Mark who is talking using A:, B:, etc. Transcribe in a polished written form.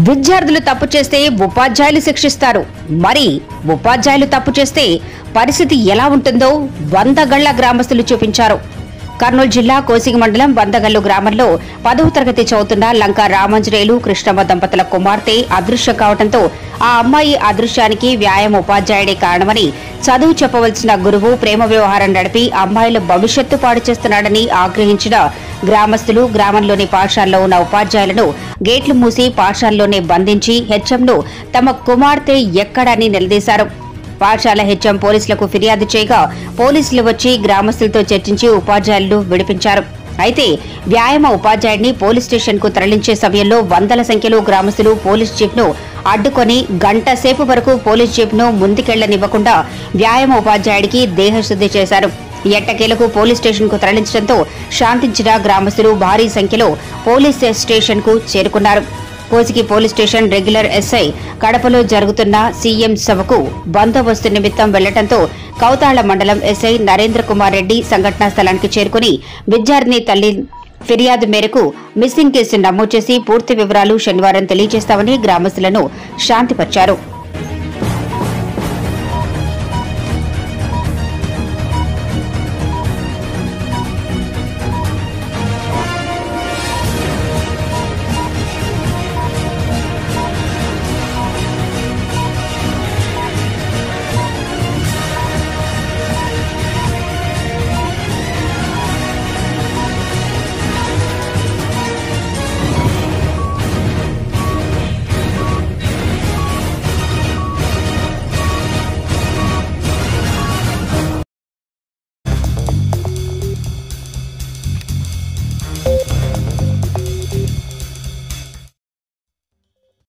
A: విద్యార్థులు తప్పు చేస్తే ఉపాధ్యాయులు శిక్షిస్తారు. మరి ఉపాధ్యాయులు తప్పు చేస్తే పరిస్థితి ఎలా ఉంటుందో వందగళ్ల గ్రామస్తులు చూపించారు. కర్నూలు జిల్లా కోసిగి మండలం వందగల్లు గ్రామంలో 10వ తరగతి చదువుతున్న లంకా రామాంజనేయులు కృష్ణమ్మ దంపతుల కుమార్తె అదృశ్యం కావడంతో ఆ అమ్మాయి అదృశ్యానికి వ్యాయామ ఉపాధ్యాయుడే కారణమని, చదువు చెప్పవలసిన గురువు ప్రేమ వ్యవహారం నడిపి అమ్మాయిల భవిష్యత్తు పాడు చేస్తున్నాడని ఆగ్రహించిన గ్రామస్తులు గ్రామంలోని పాఠశాలలో ఉన్న ఉపాధ్యాయులను గేట్లు మూసి పాఠశాలలోనే బంధించి హెచ్ఎంను తమ కుమార్తె ఎక్కడని నిలదీశారు. పాఠశాల హెచ్ఎం పోలీసులకు ఫిర్యాదు చేయగా పోలీసులు వచ్చి గ్రామస్తులతో చర్చించి ఉపాధ్యాయులను విడిపించారు. అయితే వ్యాయామ ఉపాధ్యాయుడిని పోలీస్ స్టేషన్ కు తరలించే సమయంలో వందల సంఖ్యలో గ్రామస్తులు పోలీస్ జీప్ ను అడ్డుకొని గంట సేపు వరకు పోలీస్ జీప్ ను ముందుకెళ్లనివ్వకుండా వ్యాయామ ఉపాధ్యాయుడికి దేహశుద్ధి చేశారు. ఎట్టకేలకు పోలీస్ స్టేషన్ కు తరలించడంతో శాంతించిన గ్రామస్తులు భారీ సంఖ్యలో పోలీస్ స్టేషన్ కు చేరుకున్నారు. Kosigi police station regular SI కడపలో జరుగుతున్న సీఎం సభకు బందోబస్తు నిమిత్తం వెళ్లడంతో కౌతాళ మండలం ఎస్ఐ నరేంద్ర కుమార్ రెడ్డి సంఘటనా స్థలానికి చేరుకుని విద్యార్థిని తల్లి ఫిర్యాదు మేరకు మిస్సింగ్ కేసు నమోదు చేసి పూర్తి వివరాలు శనివారం తెలియజేస్తామని గ్రామస్తులను శాంతిపరిచారు.